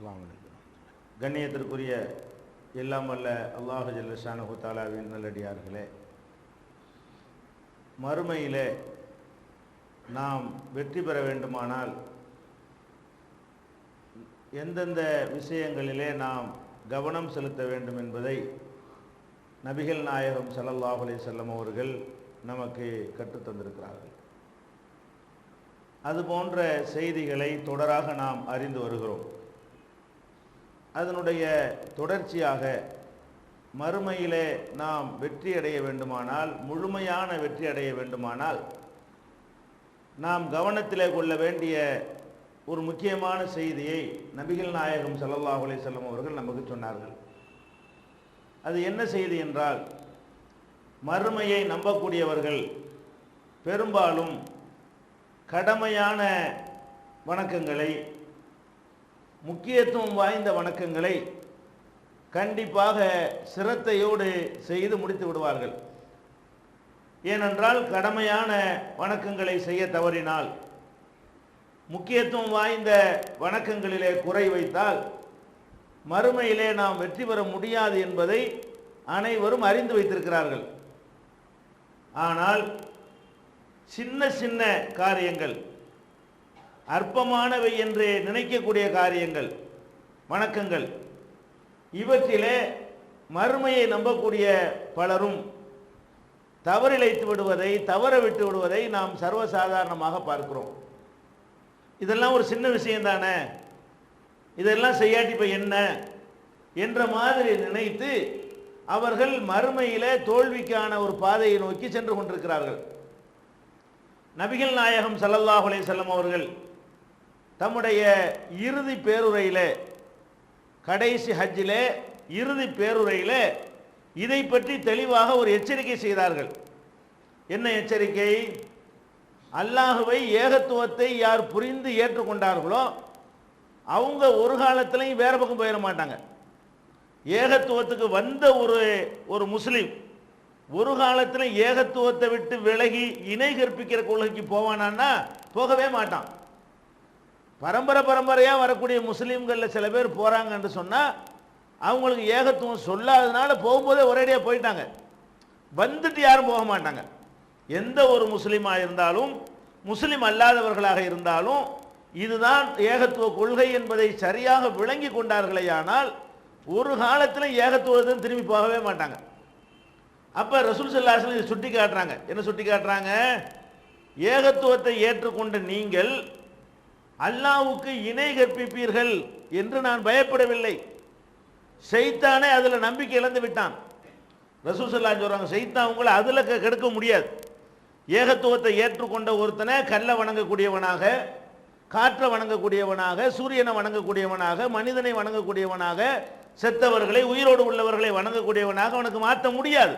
அஸ்ஸலாமு அலைக்கும். கண்ணியத்திற்குரிய எல்லாம் வல்ல அல்லாஹ் ஜல்ல ஷானஹு தஆலாவின் நல்லடியார்களே, மறுமையிலே நாம் வெற்றி பெற வேண்டுமானால் எந்தெந்த விஷயங்களிலே நாம் கவனம் செலுத்த வேண்டும் என்பதை நபிகள் நாயகம் ஸல்லல்லாஹு அலைஹி வஸல்லம் அவர்கள் நமக்கு கற்றுத்தந்திருக்கிறார்கள். அதுபோன்ற செய்திகளை தொடராக நாம் அறிந்து வருகிறோம். அதனுடைய தொடர்ச்சியாக மறுமையிலே நாம் வெற்றி அடைய வேண்டுமானால், முழுமையான வெற்றி அடைய வேண்டுமானால், நாம் கவனத்திலே கொள்ள வேண்டிய ஒரு முக்கியமான செய்தியை நபிகள் நாயகம் ஸல்லல்லாஹு அலைஹி வஸல்லம் அவர்கள் நமக்கு சொன்னார்கள். அது என்ன செய்தி என்றால், மறுமையை நம்பக்கூடியவர்கள் பெரும்பாலும் கடமையான வணக்கங்களை, முக்கியத்துவம் வாய்ந்த வணக்கங்களை கண்டிப்பாக சிரத்தையோடு செய்து முடித்து விடுவார்கள். ஏனென்றால் கடமையான வணக்கங்களை செய்ய தவறினால், முக்கியத்துவம் வாய்ந்த வணக்கங்களிலே குறை வைத்தால் மறுமையிலே நாம் வெற்றி பெற முடியாது என்பதை அனைவரும் அறிந்து வைத்திருக்கிறார்கள். ஆனால் சின்ன சின்ன காரியங்கள், அற்பமானவை என்று நினைக்கக்கூடிய காரியங்கள், வணக்கங்கள், இவற்றிலே மறுமையை நம்பக்கூடிய பலரும் தவறிழைத்து விடுவதை, தவற விட்டு விடுவதை நாம் சர்வசாதாரணமாக பார்க்கிறோம். இதெல்லாம் ஒரு சின்ன விஷயம் தானே, இதெல்லாம் செய்யாட்டி இப்போ என்ன என்ற மாதிரி நினைத்து அவர்கள் மறுமையிலே தோல்விக்கான ஒரு பாதையை நோக்கி சென்று கொண்டிருக்கிறார்கள். நபிகள் நாயகம் ஸல்லல்லாஹு அலைஹி வஸல்லம் அவர்கள் தம்முடைய இறுதி பேருரையிலே, கடைசி ஹஜ்ஜிலே இறுதி பேருரையிலே இதை பற்றி தெளிவாக ஒரு எச்சரிக்கை செய்தார்கள். என்ன எச்சரிக்கை? அல்லாஹுவை, ஏகத்துவத்தை யார் புரிந்து ஏற்றுக்கொண்டார்களோ அவங்க ஒரு காலத்திலையும் வேற பக்கம் போயிட மாட்டாங்க. ஏகத்துவத்துக்கு வந்த ஒரு முஸ்லீம் ஒரு காலத்தில் ஏகத்துவத்தை விட்டு விலகி இணை கற்பிக்கிற கொள்கைக்கு போவானான்னா போகவே மாட்டான். பரம்பரையாக வரக்கூடிய முஸ்லீம்களில் சில பேர் போகிறாங்கன்னு சொன்னால் அவங்களுக்கு ஏகத்துவம் சொல்லாததுனால போகும்போதே ஒரேடியாக போயிட்டாங்க. வந்துட்டு யாரும் போக மாட்டாங்க. எந்த ஒரு முஸ்லீமாக இருந்தாலும், முஸ்லீம் அல்லாதவர்களாக இருந்தாலும், இதுதான் ஏகத்துவ கொள்கை என்பதை சரியாக விளங்கி கொண்டார்களேயானால் ஒரு காலத்தில் ஏகத்துவத்தை திரும்பி போகவே மாட்டாங்க. அப்போ ரசூல் ஸல்லல்லாஹு அலைஹி வஸல்லம் இதை சுட்டி காட்டுறாங்க. என்ன சுட்டி காட்டுறாங்க? ஏகத்துவத்தை ஏற்றுக்கொண்ட நீங்கள் அல்லாஹ்வுக்கு இணை கற்பிப்பீர்கள் என்று நான் பயப்படவில்லை. ஷைத்தானே அதில் நம்பிக்கை இழந்து விட்டான். ரசூல் ஸல்லல்லாஹு அலைஹி வஸல்லம் சொல்றாங்க, ஷைத்தான் உங்களை அதில் கெடுக்க முடியாது. ஏகத்துவத்தை ஏற்றுக்கொண்ட ஒருத்தனை கல்லை வணங்கக்கூடியவனாக, காற்றை வணங்கக்கூடியவனாக, சூரியனை வணங்கக்கூடியவனாக, மனிதனை வணங்கக்கூடியவனாக, செத்தவர்களை, உயிரோடு உள்ளவர்களை வணங்கக்கூடியவனாக அவனுக்கு மாற்ற முடியாது.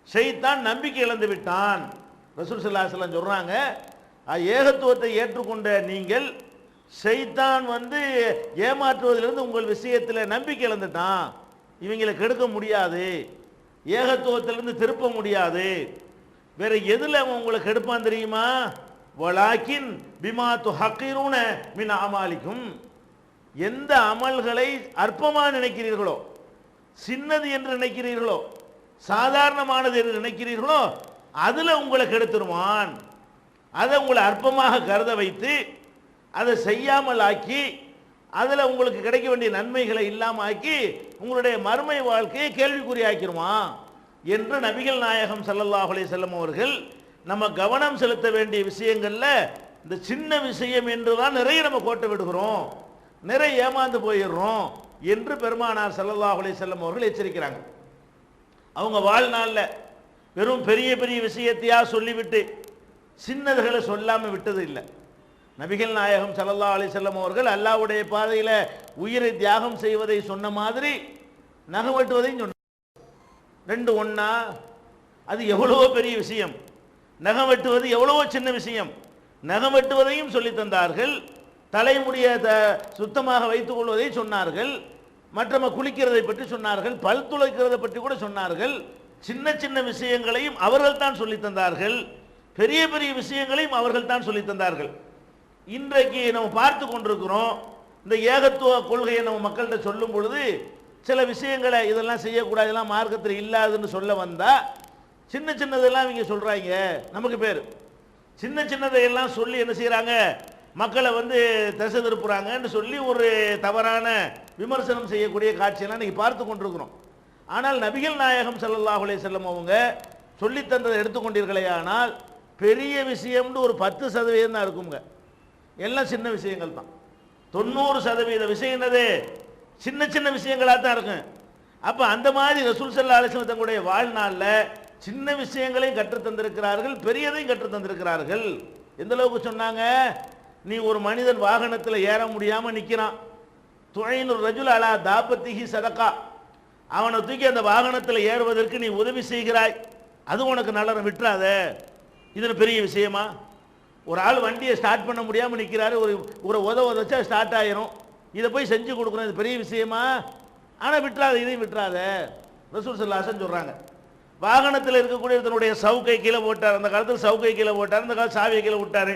ஷைத்தான் நம்பிக்கை இழந்து விட்டான். ரசூல் ஸல்லல்லாஹு அலைஹி வஸல்லம் சொல்றாங்க, ஏகத்துவத்தை ஏற்றுக்கொண்ட நீங்கள் ஷைத்தான் ஏமாற்றுவதிலிருந்து உங்கள் விஷயத்தில் நம்பிக்கை இழந்துட்டான். இவங்களை கெடுக்க முடியாது, ஏகத்துவத்திலிருந்து திருப்ப முடியாது. வேற எதுல அவன் உங்களை கெடுப்பான் தெரியுமா? வலாக்கின் பிமா துஹக்கிரூன மின் அமாலிக்கும், எந்த அமல்களை அற்பமாக நினைக்கிறீர்களோ, சின்னது என்று நினைக்கிறீர்களோ, சாதாரணமானது என்று நினைக்கிறீர்களோ அதில் உங்களை கெடுத்துருவான். அதை உங்களை அற்பமாக கருத வைத்து அதை செய்யாமல் ஆக்கி அதில் உங்களுக்கு கிடைக்க வேண்டிய நன்மைகளை இல்லாமல் ஆக்கி உங்களுடைய மறுமை வாழ்க்கையை கேள்விக்குறியாக்கிடுவான் என்று நபிகள் நாயகம் ஸல்லல்லாஹு அலைஹி வஸல்லம் அவர்கள் நம்ம கவனம் செலுத்த வேண்டிய விஷயங்களில் இந்த சின்ன விஷயம் என்று தான் நிறைய நம்ம கோட்டை விடுகிறோம், நிறைய ஏமாந்து போயிடுறோம் என்று பெருமானார் ஸல்லல்லாஹு அலைஹி வஸல்லம் அவர்கள் எச்சரிக்கிறாங்க. அவங்க வாழ்நாளில் வெறும் பெரிய பெரிய விஷயத்தையா சொல்லிவிட்டு சின்னதுகளை சொல்லாமல் விட்டது இல்லை. நபிகள் நாயகம் ஸல்லல்லாஹு அலைஹி வஸல்லம் அவர்கள் அல்லாஹ்வுடைய பாதையில் உயிரை தியாகம் செய்வதை சொன்ன மாதிரி நகம் வெட்டுவதையும் சொன்னார். ரெண்டு ஒன்றா? அது எவ்வளவோ பெரிய விஷயம். நகம் வெட்டுவது எவ்வளவோ சின்ன விஷயம். நகம் வெட்டுவதையும் சொல்லி தந்தார்கள், தலைமுடியை சுத்தமாக வைத்துக் கொள்வதை சொன்னார்கள், மற்ற குளிக்கிறதை பற்றி சொன்னார்கள், பல் துளைக்கிறதை பற்றி கூட சொன்னார்கள். சின்ன சின்ன விஷயங்களையும் அவர்கள் தான் சொல்லி தந்தார்கள், பெரிய பெரிய விஷயங்களையும் அவர்கள் தான் சொல்லி தந்தார்கள். இன்றைக்கு நம்ம பார்த்து கொண்டிருக்கிறோம், இந்த ஏகத்துவ கொள்கையை நம்ம மக்கள்கிட்ட சொல்லும் பொழுது சில விஷயங்களை இதெல்லாம் செய்யக்கூடாது, இதெல்லாம் மார்க்கத்தில் இல்லாதுன்னு சொல்ல வந்தா சின்ன சின்னதெல்லாம் இவங்க சொல்றாங்க. நமக்கு பேர் சின்ன சின்னதையெல்லாம் சொல்லி என்ன செய்யறாங்க, மக்களை திசை திருப்புறாங்கன்னு சொல்லி ஒரு தவறான விமர்சனம் செய்யக்கூடிய காட்சியெல்லாம் இன்னைக்கு பார்த்து கொண்டிருக்கிறோம். ஆனால் நபிகள் நாயகம் ஸல்லல்லாஹு அலைஹி வஸல்லம் அவங்க சொல்லி தந்ததை எடுத்துக்கொண்டீர்களே, ஆனால் பெரிய விஷயம்னு ஒரு 10% தான் இருக்குங்க. எல்லாம் சின்ன விஷயங்கள் தான். 90% விஷயம் என்னது, சின்ன சின்ன விஷயங்களாக தான் இருக்கும். அப்போ அந்த மாதிரி ரசூல் ஸல்லல்லாஹு அலைஹி வஸல்லம் தங்களுடைய வாழ்நாளில் சின்ன விஷயங்களையும் கற்றுத் தந்திருக்கிறார்கள், பெரியதையும் கற்றுத் தந்திருக்கிறார்கள். எந்த அளவுக்கு சொன்னாங்க, நீ ஒரு மனிதன் வாகனத்தில் ஏற முடியாமல் நிற்கிறான், துழைனுர் ரஜுல் அலா தாபத்திஹி சதகா, அவனை தூக்கி அந்த வாகனத்தில் ஏறுவதற்கு நீ உதவி செய்கிறாய், அது உனக்கு நல்லறம், விட்டுறாத. இது பெரிய விஷயமா? ஒரு ஆள் வண்டியை ஸ்டார்ட் பண்ண முடியாமல் நிற்கிறாரு, ஒரு உதவச்சா ஸ்டார்ட் ஆயிரும், இதை போய் செஞ்சு கொடுக்கணும், இது பெரிய விஷயமா? ஆனால் விட்டுறாத, இதையும் விட்டுறாத. ரசூல் ஸல்லல்லாஹு அலைஹி வஸல்லம் சொல்கிறாங்க, வாகனத்தில் இருக்கக்கூடிய தன்னுடைய சவுக்கை கீழே போட்டார், அந்த காலத்தில் சவுக்கை கீழே போட்டார், அந்த காலத்தில் சாவியை கீழே விட்டார்,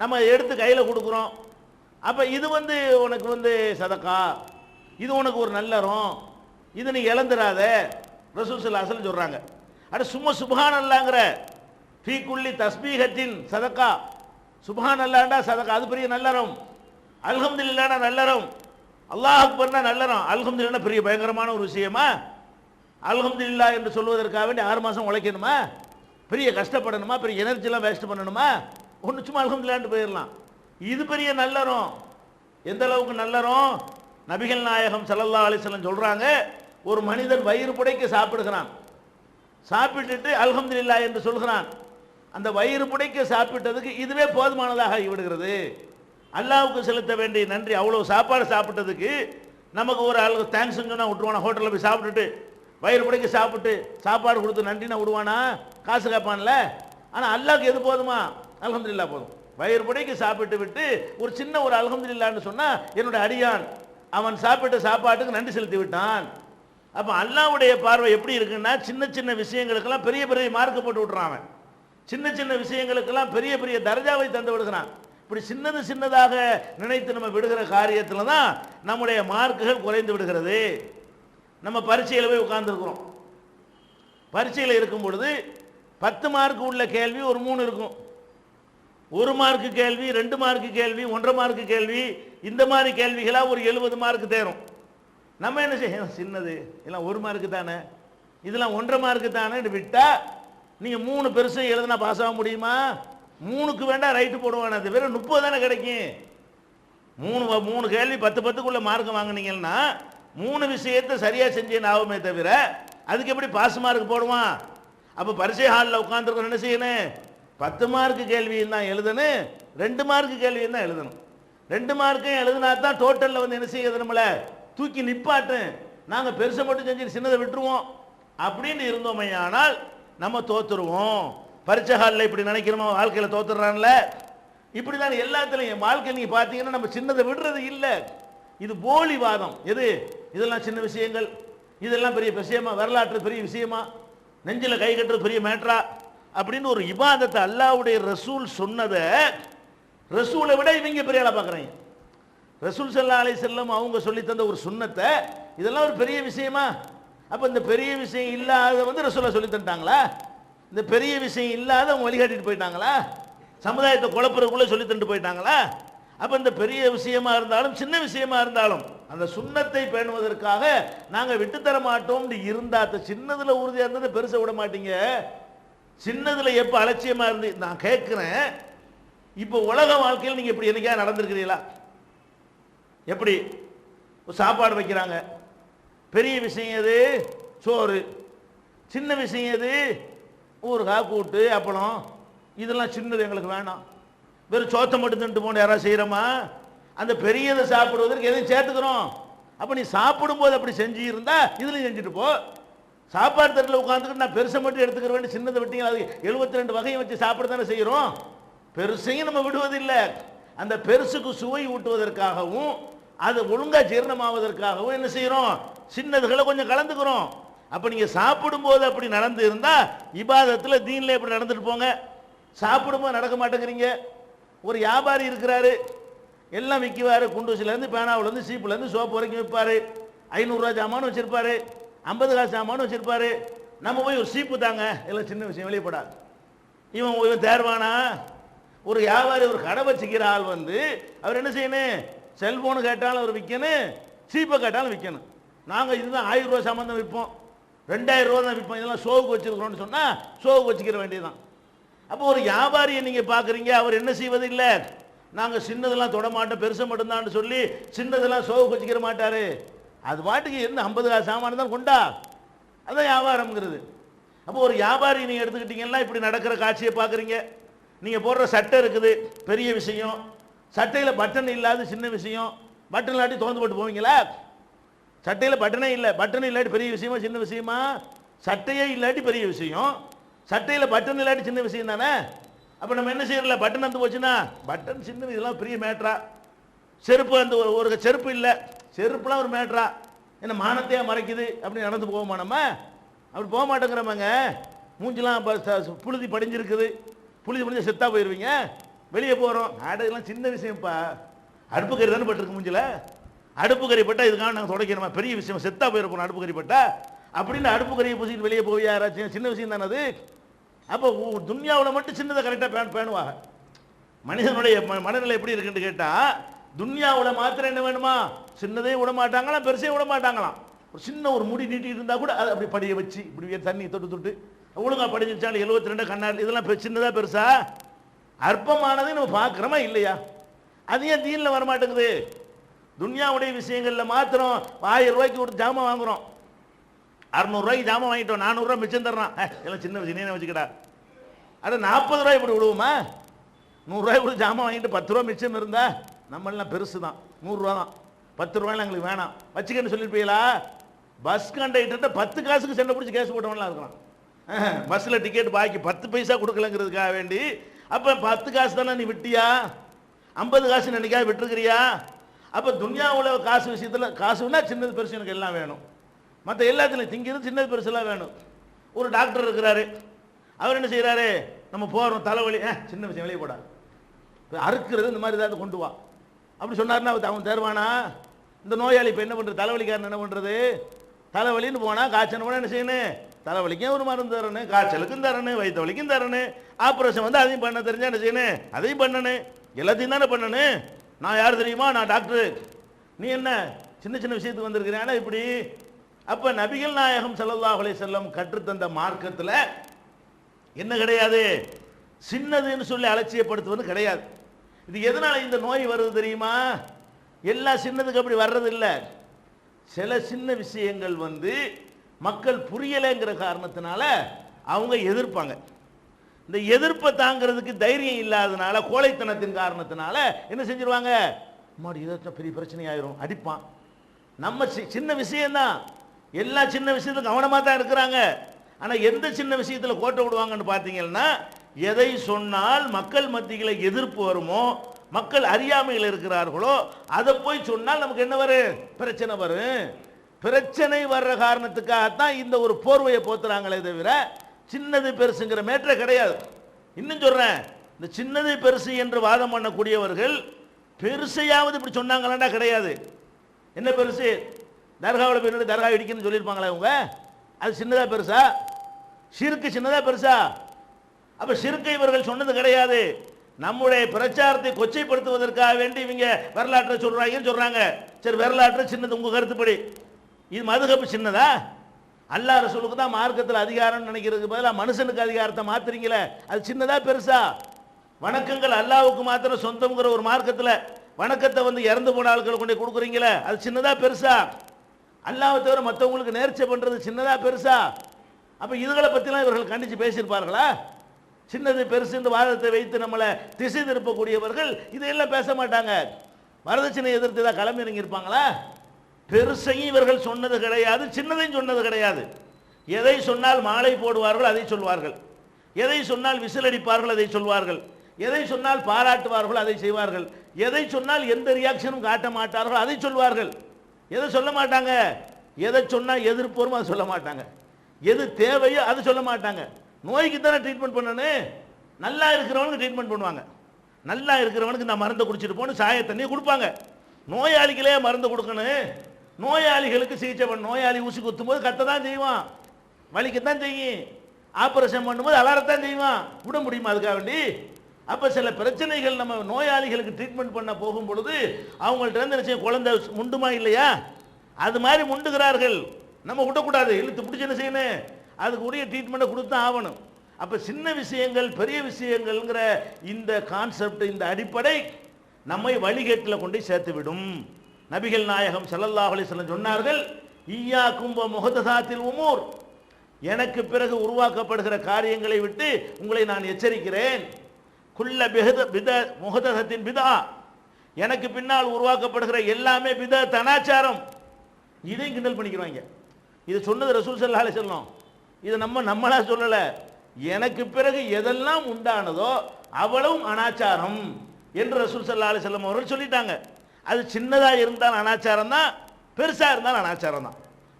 நம்ம எடுத்து கையில் கொடுக்குறோம். அப்போ இது உனக்கு சதக்கா, இது உனக்கு ஒரு நல்லறம், இது நீ இழந்துடாத. ரசூல் ஸல்லல்லாஹு அலைஹி வஸல்லம் சொல்கிறாங்க. அட சும்மா சுப்ஹானல்லாஹ்ங்கற ஃபீ குல்லி தஸ்பீஹத்தின் சதக்கா, சுப்ஹானல்லாஹ்டா சதக்கா, அது பெரிய நல்லறம். அல்ஹம்துலில்லாஹ்னா நல்லறம், அல்லாஹ் அக்பர்னா நல்லறம். அல்ஹம்துலில்லாஹ் பெரிய பயங்கரமான ஒரு விஷயமா? அல்ஹம்துலில்லாஹ் என்று சொல்வதற்காக வேண்டி 6 மாதம் உழைக்கணுமா? பெரிய கஷ்டப்படணுமா? பெரிய எனர்ஜிலாம் வேஸ்ட் பண்ணணுமா? ஒன்று சும்மா அல்ஹம்துலில்லாஹ்னு போயிடலாம். இது பெரிய நல்லறம். எந்த அளவுக்கு நல்லறம்? நபிகள் நாயகம் ஸல்லல்லாஹு அலைஹி வஸல்லம் சொல்றாங்க, ஒரு மனிதன் வயிறு புடைக்க சாப்பிடுகிறான், சாப்பிட்டுட்டு அல்ஹம்துலில்லாஹ் என்று சொல்கிறான், அந்த வயிறு புடைக்க சாப்பிட்டதுக்கு இதுவே போதுமானதாக ஆகிவிடுகிறது. அல்லாஹ்வுக்கு செலுத்த வேண்டிய நன்றி, அவ்வளோ சாப்பாடு சாப்பிட்டதுக்கு நமக்கு ஒரு ஆளுக்கு தேங்க்ஸ் சொன்னால் விட்டுருவானா? ஹோட்டலில் போய் சாப்பிட்டுட்டு வயிறு புடைக்க சாப்பிட்டு சாப்பாடு கொடுத்து நன்றினா விடுவானா? காசு கேட்பான்ல. ஆனால் அல்லாஹ்க்கு எது போதுமா? அல்ஹம்துலில்லாஹ் போதும். வயிறு புடைக்க சாப்பிட்டு விட்டு ஒரு சின்ன ஒரு அல்ஹம்துலில்லாஹ்னு சொன்னால் என்னுடைய அடியான் அவன் சாப்பிட்ட சாப்பாட்டுக்கு நன்றி செலுத்தி விட்டான். அப்போ அல்லாஹ்வுடைய பார்வை எப்படி இருக்குன்னா, சின்ன சின்ன விஷயங்களுக்கெல்லாம் பெரிய பெரிய மார்க் போட்டு விட்டுறான். அவன் சின்ன சின்ன விஷயங்களுக்கெல்லாம் பெரிய பெரிய தர்ஜாவை தந்து விடுகிறான். இப்படி சின்னது சின்னதாக நினைத்து நம்ம விடுகிற காரியத்தில் தான் நம்முடைய மார்க்குகள் குறைந்து விடுகிறது. நம்ம பரீட்சையில் போய் உட்கார்ந்துருக்கிறோம், பரீட்சையில் இருக்கும் பொழுது 10 மார்க் உள்ள கேள்வி ஒரு 3 இருக்கும், 1 மார்க்கு கேள்வி, 2 மார்க்கு கேள்வி, 1.5 மார்க்கு கேள்வி, இந்த மாதிரி கேள்விகளாக ஒரு 70 மார்க் தேரும். நம்ம என்ன செய்யணும், சின்னது இதெல்லாம் 1 மார்க்கு தானே, இதெல்லாம் 1.5 மார்க்கு தானே விட்டா நீங்கள் 3 பெருசு எழுதுனா பாஸ் ஆக முடியுமா? 3க்கு வேண்டாம் ரைட்டு போடுவானே, அது வெறும் 30 தானே கிடைக்கும். 3 கேள்வி 10 மார்க் வாங்கினீங்கன்னா 3 விஷயத்தை சரியாக செஞ்சேன்னு ஆகுமே தவிர அதுக்கு எப்படி பாஸ் மார்க் போடுவான்? அப்போ பரீட்சை ஹாலில் உட்காந்துருக்கணும், என்ன செய்யணும், 10 மார்க்கு கேள்வியும் தான் எழுதணும், 2 மார்க்கு கேள்வியும் தான் எழுதணும். 2 மார்க்கையும் எழுதினா தான் டோட்டலில் என்ன செய்யுது, நம்மளை தூக்கி நிப்பாட்டு. நாங்கள் பெருசை மட்டும் செஞ்சு சின்னதை விட்டுருவோம் அப்படின்னு இருந்தோமே, ஆனால் நம்ம தோத்துருவோம். பரீட்சை ஹாலில் இப்படி நினைக்கிறோமா? வாழ்க்கையில் தோத்துடுறான்ல. இப்படி தான் எல்லாத்துலையும் என் வாழ்க்கை நீங்கள் பார்த்தீங்கன்னா நம்ம சின்னதை விடுறது இல்லை. இது போலி வாதம். எது இதெல்லாம் சின்ன விஷயங்கள், இதெல்லாம் பெரிய விஷயமா, வரலாற்று பெரிய விஷயமா, நெஞ்சில் கை கட்டுறது பெரிய மேட்ரா அப்படின்னு ஒரு இபாதத்தை அல்லாஹ்வுடைய ரசூல் சொன்னதை ரசூலை விட இவங்க பெரிய ஆளா பார்க்குறாங்க. ரசூல் ஸல்லல்லாஹு அலைஹி வஸல்லம் அவங்க சொல்லி தந்த ஒரு சுன்னத்தை இதெல்லாம் ஒரு பெரிய விஷயமா? அப்போ இந்த பெரிய விஷயம் இல்லாத ரசூலா சொல்லி தந்துட்டாங்களா? இந்த பெரிய விஷயம் இல்லாத அவங்க வழிகாட்டிட்டு போயிட்டாங்களா? சமுதாயத்தை குழப்பறதுக்குள்ளே சொல்லி தந்துட்டு போயிட்டாங்களா? அப்போ இந்த பெரிய விஷயமா இருந்தாலும் சின்ன விஷயமா இருந்தாலும் அந்த சுன்னத்தை பேணுவதற்காக நாங்கள் விட்டுத்தர மாட்டோம் இருந்தாத்த சின்னதில் உறுதியாக இருந்தது பெருசை விட மாட்டீங்க. சின்னதில் எப்போ அலட்சியமாக இருந்து நான் கேட்குறேன், இப்போ உலக வாழ்க்கையில் நீங்கள் இப்படி என்னைக்கா நடந்திருக்கிறீங்களா? எப்படி சாப்பாடு வைக்கிறாங்க, பெரிய விஷயம் எது சோறு, சின்ன விஷயம் எது ஊறுகாய் கூட்டு அப்பளம், இதெல்லாம் சின்னது எங்களுக்கு வேணாம், வெறும் சோத்தை மட்டும் தின்ட்டு போன யாராவது செய்கிறோமா? அந்த பெரியதை சாப்பிடுவதற்கு எதையும் சேர்த்துக்கிறோம். அப்போ நீ சாப்பிடும்போது அப்படி செஞ்சு இருந்தா இதுலையும் செஞ்சுட்டு போ. சாப்பாடு தட்டில் உட்காந்துக்கிட்டு நான் பெருசை மட்டும் எடுத்துக்கிறேன், சின்னதை விட்டீங்க, அது 72 வகையை வச்சு சாப்பிட தானே செய்கிறோம். பெருசையும் நம்ம விடுவதில்லை. அந்த பெருசுக்கு சுவை ஊட்டுவதற்காகவும் அது ஒழுங்காக ஜீரணமாவதற்காகவும் என்ன செய்கிறோம், சின்னதுகளை கொஞ்சம் கலந்துக்கிறோம். அப்போ நீங்கள் சாப்பிடும்போது அப்படி நடந்து இருந்தால் இபாதத்தில் தீனில் எப்படி நடந்துட்டு போங்க. சாப்பிடும்போது நடக்க மாட்டேங்கிறீங்க. ஒரு வியாபாரி இருக்கிறாரு, எல்லாம் விற்குவார். குண்டூசிலேருந்து பேனாவிலேருந்து சீப்புலேருந்து சோப்பு வரைக்கும் விற்பார். 500 ரூபா சாமானும் வச்சுருப்பார், 50 காசு சாமானும் வச்சுருப்பார். நம்ம போய் ஒரு சீப்பு தாங்க, எல்லாம் சின்ன விஷயம், வெளியப்படாது. இவன் தேர்வானா? ஒரு வியாபாரி ஒரு கடை வச்சுக்கிற ஆள் வந்து அவர் என்ன செய்யணும்? செல்ஃபோனு கேட்டாலும் அவர் விற்கணும், சீப்பை கேட்டாலும் விற்கணும். நாங்கள் இதுதான் 1000 ரூபா சாமான் தான் விற்போம், 2000 ரூபா தான் விற்போம், இதெல்லாம் ஷோவுக்கு வச்சுருக்கிறோன்னு சொன்னால் ஷோவுக்கு வச்சுக்கிற வேண்டியதுதான். அப்போ ஒரு வியாபாரியை நீங்கள் பார்க்குறீங்க, அவர் என்ன செய்வது இல்லை, நாங்கள் சின்னதெல்லாம் தொட மாட்டோம், பெருசை மட்டும்தான் சொல்லி சின்னதெல்லாம் ஷோவுக்கு வச்சுக்கிற மாட்டார். அது பாட்டுக்கு என்ன 50 காசு சாமான் தான் கொண்டா, அதான் வியாபாரம்ங்கிறது. அப்போ ஒரு வியாபாரி நீங்கள் எடுத்துக்கிட்டீங்கன்னா இப்படி நடக்கிற காட்சியை பார்க்குறீங்க. நீங்கள் போடுற சட்டை இருக்குது, பெரிய விஷயம். சட்டையில் பட்டன் இல்லாத சின்ன விஷயம். பட்டன் இல்லாட்டி திறந்து போட்டு போவீங்களா? சட்டையில் பட்டனே இல்லை, பட்டன் இல்லாட்டி பெரிய விஷயமா சின்ன விஷயமா? சட்டையே இல்லாட்டி பெரிய விஷயம், சட்டையில் பட்டன் இல்லாட்டி சின்ன விஷயம் தானே. அப்போ நம்ம என்ன செய்யறல, பட்டன் வந்து போச்சுன்னா பட்டன் சின்ன, இதெல்லாம் பெரிய மேட்ரா. செருப்பு அந்த ஒரு செருப்பு இல்லை, செருப்புலாம் ஒரு மேட்ரா, என்ன மானத்தையாக மறைக்குது, அப்படி நடந்து போவோமா நம்ம? அப்படி போக மாட்டேங்கிறவங்க. மூஞ்சிலாம் புழுதி படிஞ்சிருக்குது, புழுதி படிஞ்ச செத்தா போயிடுவீங்க. வெளியே போகிறோம், இதெல்லாம் சின்ன விஷயம்ப்பா, அடுப்பு கறி தானே பட்டிருக்கு மூஞ்சில், அடுப்பு கறி பட்டா இதுக்காக நாங்கள் துடைக்கணுமா, பெரிய விஷயம், செத்தா போயிருப்போம் அடுப்பு கறி பட்டா அப்படின்னு அடுப்பு கறியை பூசிட்டு வெளியே போய் யாராச்சும், சின்ன விஷயம் தானே அது. அப்போ துன்யாவில் மட்டும் சின்னதை கரெக்டாக பேணுவாங்க. மனிதனுடைய மனநிலை எப்படி இருக்குன்னு கேட்டால், துன்யாவில் மாத்திரம் என்ன வேணுமா, சின்னதே விட மாட்டாங்களாம், பெருசே விட மாட்டாங்களாம். ஒரு சின்ன ஒரு முடி நீட்டி இருந்தால் கூட அதை அப்படி படிய வச்சு இப்படி தண்ணி தொட்டு ஒழுங்காக படிச்சிருச்சாலும் 72 கண்ணாடி, இதெல்லாம் சின்னதாக பெருசா அற்பமானதை நம்ம பார்க்குறோமா இல்லையா? அது ஏன் தீனில் வரமாட்டேங்குது? துன்யாவுடைய விஷயங்களில் மாத்திரம் 1000 ரூபாய்க்கு ஒரு ஜாமான் வாங்குகிறோம், 600 ரூபாய்க்கு ஜாமான் வாங்கிட்டோம், 400 ரூபா மிச்சம் தர்றான், எல்லாம் சின்ன விஷயம் நீ வச்சுக்கிட்டா. அதை 40 ரூபாய் இப்படி விடுவோமா? 100 ரூபாய் கொடுத்து ஜாமான் வாங்கிட்டு 10 ரூபா மிச்சம் இருந்தா நம்மளாம் பெருசு தான், 100 ரூபா தான், 10 ரூபாய் எங்களுக்கு வேணாம் வச்சுக்கன்னு சொல்லியிருப்பீங்களா? பஸ் கண்டக்டர்கிட்ட 10 காசுக்கு சண்டை பிடிச்சி கேஸ் போட்டவங்களாம் இருக்கிறான். பஸ்ஸில் டிக்கெட் பாக்கி 10 பைசா கொடுக்கலங்கிறதுக்காக வேண்டி. அப்போ 10 காசு தானே நீ விட்டியா? 50 காசு நினைக்காக விட்டுருக்கிறியா? அப்போ துன்யாவில் காசு விஷயத்தில், காசுன்னா சின்னது பெருசு எனக்கு எல்லாம் வேணும், மற்ற எல்லாத்துலையும் திங்கிறது சின்னது பெருசெல்லாம் வேணும். ஒரு டாக்டர் இருக்கிறாரு, அவர் என்ன செய்கிறாரு, நம்ம போகிறோம் தலைவலி, சின்ன விஷயம் வெளியே போடா, அறுக்கிறது இந்த மாதிரி ஏதாவது கொண்டு வா அப்படி சொன்னார்னா அவன் தருவானா? இந்த நோயாளி இப்போ என்ன பண்ணுறது, தலைவலிக்காரன் என்ன பண்ணுறது, தலைவலின்னு போனால் காய்ச்சல் போனால் என்ன செய்யணும், தலைவலிக்கும் ஒரு மருந்து தரணும், காய்ச்சலுக்கும் தரணும், வயிற்று வலிக்கும் தரணும், ஆப்ரேஷன் வந்து அதையும் பண்ண தெரிஞ்சா என்ன செய்யணும், அதையும் பண்ணணும், எல்லாத்தையும் தானே பண்ணணும். நான் யார் தெரியுமா, நான் டாக்டரு, நீ என்ன சின்ன சின்ன விஷயத்துக்கு வந்திருக்கிறேன் இப்படி. அப்போ நபிகள் நாயகம் ஸல்லல்லாஹு அலைஹி வஸல்லம் கற்றுத்தந்த மார்க்கத்தில் என்ன கிடையாது, சின்னதுன்னு சொல்லி அலட்சியப்படுத்துவது கிடையாது. இது எதனால இந்த நோய் வருது தெரியுமா? எல்லா சின்னதுக்கு அப்படி வர்றது இல்லை. சில சின்ன விஷயங்கள் வந்து மக்கள் புரியலைங்கிற காரணத்தினால அவங்க எதிர்ப்பாங்க. இந்த எதிர்ப்பை தாங்கிறதுக்கு தைரியம் இல்லாதனால, கோழைத்தனத்தின் காரணத்தினால என்ன செஞ்சிருவாங்க, மாடி ஏதாச்சும் பெரிய பிரச்சனை ஆயிரும், அடிப்பான். நம்ம சின்ன விஷயம்தான், எல்லா சின்ன விஷயத்துக்கும் கவனமாக தான் இருக்கிறாங்க. ஆனால் எந்த சின்ன விஷயத்தில் கோட்டை விடுவாங்கன்னு பார்த்தீங்கன்னா, எதை சொன்னால் மக்கள் மத்தியில் எதிர்ப்பு வருமோ, மக்கள் அறியாமையில் இருக்கிறார்களோ அதை போய் சொன்னால் நமக்கு என்ன வரும், பிரச்சனை வரும். பிரச்சனை வர்ற காரணத்துக்காகத்தான் இந்த ஒரு போர்வையை போத்துறாங்களே தவிர சின்னது பெருசுங்கிற மேட்டரே கிடையாது. இன்னும் சொல்றேன், இந்த சின்னது பெருசு என்று வாதம் பண்ணக்கூடியவர்கள் பெருசையாவது இப்படி சொன்னாங்களாண்டா கிடையாது. என்ன பெருசு, தர்காவில் போய் தர்கா இடிக்கணும்னு சொல்லியிருப்பாங்களா இவங்க? அது சின்னதா பெருசா? ஷிர்க்கு சின்னதா பெருசா? அப்ப ஷிர்க்கை இவர்கள் சொன்னது கிடையாது. நம்முடைய பிரச்சாரத்தை கொச்சைப்படுத்துவதற்காக வேண்டி இவங்க வரலாற்றை சொல்றாங்க. சரி, வரலாற்று சின்னது உங்க கருத்துப்படி, இது மதுஹப் சின்னதா? அல்லாஹ் ரசூலுக்கு தான் மார்க்கத்தில் அதிகாரம் நினைக்கிறதுக்கு பதிலாக மனுஷனுக்கு அதிகாரத்தை மாத்துறீங்களே, அது சின்னதா பெருசா? வணக்கங்கள் அல்லாஹ்வுக்கு மாத்திரம் சொந்தம்ங்கிற ஒரு மார்க்கத்தில் வணக்கத்தை வந்து இறந்து போன ஆட்களை கொண்டு கொடுக்குறீங்களே, அது சின்னதா பெருசா? அல்லாஹ்வை தவிர மற்றவங்களுக்கு நேர்ச்சை பண்றது சின்னதா பெருசா? அப்ப இதுகளை பற்றிலாம் இவர்கள் கண்டிச்சு பேசியிருப்பார்களா? சின்னது பெருசு இந்த வாதத்தை வைத்து நம்மளை திசை திருப்பக்கூடியவர்கள் இதையெல்லாம் பேச மாட்டாங்க. வரதட்சணை எதிர்த்து தான் கிளம்பி இறங்கியிருப்பாங்களா? பெருசையும் இவர்கள் சொன்னது கிடையாது, சின்னதையும் சொன்னது கிடையாது. எதை சொன்னால் மாலை போடுவார்கள் அதை சொல்வார்கள், எதை சொன்னால் விசில் அடிப்பார்கள் அதை சொல்வார்கள், எதை சொன்னால் பாராட்டுவார்கள் அதை செய்வார்கள், எதை சொன்னால் எந்த ரியாக்ஷனும் காட்ட மாட்டார்கள் அதை சொல்வார்கள். எதை சொல்ல மாட்டாங்க, எதை சொன்னால் எதிர்ப்பு வருமோ அதை சொல்ல மாட்டாங்க, எது தேவையோ அதை சொல்ல மாட்டாங்க. நோய்க்கு தானே ட்ரீட்மெண்ட் பண்ணணும், நல்லா இருக்கிறவனுக்கு ட்ரீட்மெண்ட் பண்ணுவாங்க. நல்லா இருக்கிறவனுக்கு இந்த மருந்தை குடிச்சிட்டு போன்னு சாய தண்ணியை கொடுப்பாங்க. நோயாளிகளே மருந்து கொடுக்கணும். நோயாளிகளுக்கு சிகிச்சை பண்ண, நோயாளி ஊசி குத்தும் போது கத்த தான் செய்வான், வலிக்கத்தான் செய்யும். ஆபரேஷன் பண்ணும்போது அலாரத்தான் செய்வான். விட முடியுமா அதுக்காக வேண்டி? அப்போ சில பிரச்சனைகள் நம்ம நோயாளிகளுக்கு ட்ரீட்மெண்ட் பண்ண போகும் பொழுது அவங்கள்ட்ட இருந்து என்ன செய்யும், குழந்தை முண்டுமா இல்லையா, அது மாதிரி முண்டுகிறார்கள். நம்ம விடக்கூடாது, இழுத்து பிடிச்சி என்ன செய்யணும், அதுக்கு உரிய ட்ரீட்மெண்ட்டை கொடுத்து ஆகணும். அப்போ சின்ன விஷயங்கள் பெரிய விஷயங்கள்ங்கிற இந்த கான்செப்ட், இந்த அடிப்படை நம்மை வழிகேட்டில் கொண்டு சேர்த்து விடும். நபிகள் நாயகம் ஸல்லல்லாஹு அலைஹி வஸல்லம் சொன்னார்கள், ஈயாக்கும் வ முஹதஸாத்தில் உமூர், எனக்கு பிறகு உருவாக்கப்படுகிற காரியங்களை விட்டு உங்களை நான் எச்சரிக்கிறேன். குல்ல முஹதஸத்தின் பிதா, எனக்கு பின்னால் உருவாக்கப்படுகிற எல்லாமே பிதஅத், அனாச்சாரம். இதையும் கிண்டல் பண்ணிக்கிறாங்க. இது சொன்னது ரசூல் ஸல்லல்லாஹு அலைஹி வஸல்லம், இது நம்மளா சொல்லல. எனக்கு பிறகு எதெல்லாம் உண்டானதோ அவ்வளவும் அனாச்சாரம் என்று ரசூல் ஸல்லல்லாஹு அலைஹி வஸல்லம் அவர்கள் சொல்லிட்டாங்க. அது சின்னதாக இருந்தால் அனாச்சாரம் தான், பெருசாக இருந்தால் அனாச்சாரம் தான்.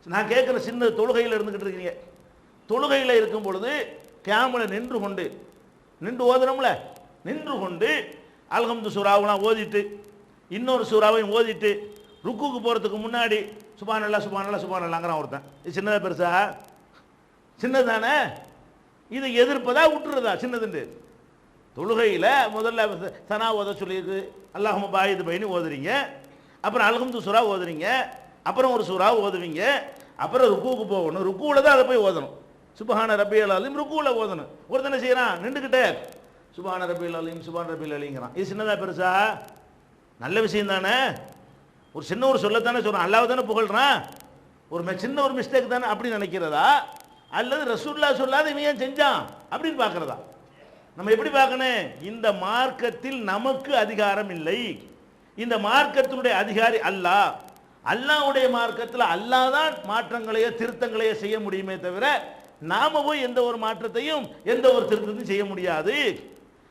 நான் கேட்குற சின்ன தொழுகையில் இருந்துக்கிட்டு இருக்கீங்க, தொழுகையில் இருக்கும் பொழுது கியாமில் நின்று ஓதுறோம்ல, நின்று கொண்டு அல்ஹம்து சூராவெலாம் ஓதிட்டு இன்னொரு சூறாவையும் ஓதிட்டு ருக்குக்கு போகிறதுக்கு முன்னாடி சுப்ஹானல்லாஹ் சுப்ஹானல்லாஹ் சுப்ஹானல்லாஹ்ங்கறான் ஒருத்தன். இது சின்னதா பெருசா? சின்னது தானே. இது எதிர்ப்பதா விட்டுறதா சின்னதுண்டு? தொழுகையில் முதல்ல சனா ஓத சொல்லியிருக்கு, அல்லாஹும்ம பாயிது பைனி ஓதுறீங்க, அப்புறம் அல்ஹம்து சூரா ஓதுறீங்க, அப்புறம் ஒரு சூறா ஓதுவீங்க, அப்புறம் ருக்குவுக்கு போகணும், ருக்குவில் தான் அதை போய் ஓதணும். சுப்ஹான ரப்பியல் அலீம் ருக்குவில் ஓதணும். ஒருத்தனை செய்கிறான் நின்றுக்கிட்டே சுப்ஹான ரப்பியல் அலீம் சுப்ஹான ரப்பியல் அலீங்கிறான். இது சின்னதா பெருசா? நல்ல விஷயம் தானே. ஒரு சின்ன ஒரு சொல்லத்தானே சொல்கிறான், அல்லாஹ் தானே புகழ்றான், ஒரு சின்ன ஒரு மிஸ்டேக் தானே அப்படி நினைக்கிறதா, அல்லது ரசூலுல்லாஹ் சொல்லாத இவன் ஏன் செஞ்சான் அப்படின்னு பார்க்குறதா? நம்ம எப்படி பார்க்கணும்? இந்த மார்க்கத்தில் நமக்கு அதிகாரம் இல்லை. இந்த மார்க்கத்தினுடைய அதிகாரி அல்லாஹ். அல்லாஹ்வுடைய மார்க்கத்தில் அல்லாஹ் தான் மாற்றங்களையோ திருத்தங்களையோ செய்ய முடியுமே தவிர நாம போய் எந்த ஒரு மாற்றத்தையும் எந்த ஒரு திருத்தத்தையும் செய்ய முடியாது.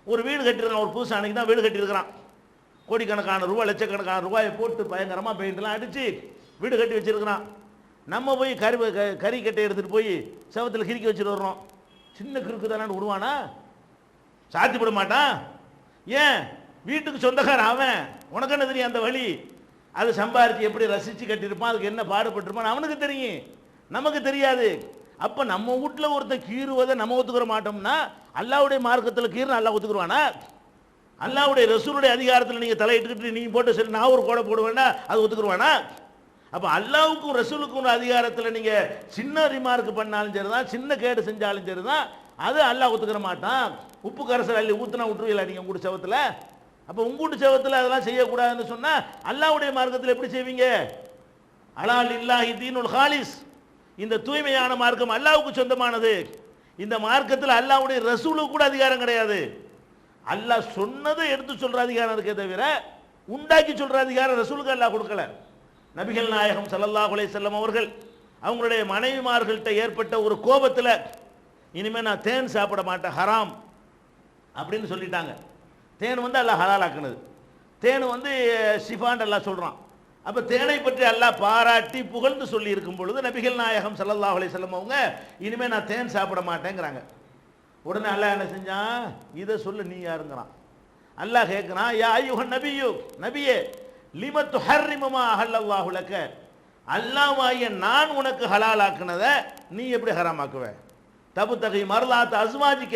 ஒரு வீடு கட்டிருக்கான், ஒரு புதுசு அன்னைக்கு தான் வீடு கட்டியிருக்கிறான், கோடிக்கணக்கான ரூபாய் லட்சக்கணக்கான ரூபாயை போட்டு பயங்கரமாக பெயிண்ட்லாம் அடித்து வீடு கட்டி வச்சிருக்கிறான். நம்ம போய் கறி கட்டை எடுத்துகிட்டு போய் செவத்தில் கிறுக்கி வச்சுட்டு வர்றோம். சின்ன கிறுக்கு தானே விடுவானா? சாத்திப்பட மாட்டான். ஏன்? வீட்டுக்கு சொந்தக்காரன் அவன், உனக்கு என்ன தெரியும் அந்த வழி? அது சம்பாரித்து எப்படி ரசித்து கட்டியிருப்பான், அதுக்கு என்ன பாடுபட்டிருப்பான் அவனுக்கு தெரியும், நமக்கு தெரியாது. அப்போ நம்ம வீட்டில் ஒருத்தர் கீறுவதை நம்ம ஒத்துக்கிற மாட்டோம்னா அல்லாஹ்வுடைய மார்க்கத்தில் கீறுன்னு அல்லாஹ் ஒத்துக்குருவானா? அல்லாஹ்வுடைய ரசூலுடைய அதிகாரத்தில் நீங்கள் தலையிட்டுக்கிட்டு நீங்கள் போட்டு சரி நான் ஒரு கோடை போடுவேன்னா அது ஒத்துக்குருவானா? அப்போ அல்லாஹ்வுக்கும் ரசூலுக்கும் அதிகாரத்தில் நீங்கள் சின்ன ரிமார்க் பண்ணாலும் சரி தான், சின்ன கேடு செஞ்சாலும் சரி தான், அது அல்லாஹ் ஒத்துக்கிற மாட்டான். உப்பு கரைசல் அள்ளி ஊற்றினா விட்டுருவீங்களா நீங்கள் உங்கூட்டு செவத்தில்? அப்போ உங்கூட்டு செவத்தில் அதெல்லாம் செய்யக்கூடாதுன்னு சொன்னால் அல்லாஹ்வுடைய மார்க்கத்தில் எப்படி செய்வீங்க? அலால் இல்லாஹி தீனுல் ஹாலிஸ், இந்த தூய்மையான மார்க்கம் அல்லாஹ்வுக்கு சொந்தமானது. இந்த மார்க்கத்தில் அல்லாஹ்வுடைய ரசூலுக்கு கூட அதிகாரம் கிடையாது. அல்லாஹ் சொன்னதை எடுத்து சொல்கிற அதிகாரம் இருக்கே தவிர உண்டாக்கி சொல்கிற அதிகாரம் ரசூலுக்கு அல்லாஹ் கொடுக்கல. நபிகள் நாயகம் ஸல்லல்லாஹு அலைஹி வஸல்லம் அவர்கள் அவங்களுடைய மனைவிமார்கள்ட்ட ஏற்பட்ட ஒரு கோபத்தில் இனிமேல் நான் தேன் சாப்பிட மாட்டேன், ஹராம் அப்படின்னு சொல்லிட்டாங்க. தேன் வந்து அல்லாஹ் ஹலாலாக்குனது, தேன் வந்து ஷிஃபான் அல்லாஹ் சொல்கிறான். அப்போ தேனை பற்றி அல்லாஹ் பாராட்டி புகழ்ந்து சொல்லி இருக்கும் பொழுது நபிகள் நாயகம் ஸல்லல்லாஹு அலைஹி வஸல்லம் அவங்க இனிமேல் நான் தேன் சாப்பிட மாட்டேங்கிறாங்க. உடனே அல்லாஹ் என்ன செஞ்சான்? இதை சொல்ல நீ யாருங்கிறான். அல்லாஹ் கேட்குறான், யா அய்யுஹன் நபியு, நபியே லிம துஹர்ரிமு மா அஹல்லல்லாஹு லக, அல்லாஹ்வாகிய நான் உனக்கு ஹலாலாக்குனதை நீ எப்படி ஹராமாக்குவ? தபுத்தகை மர்லாத் அஸ்வாஜிக்க,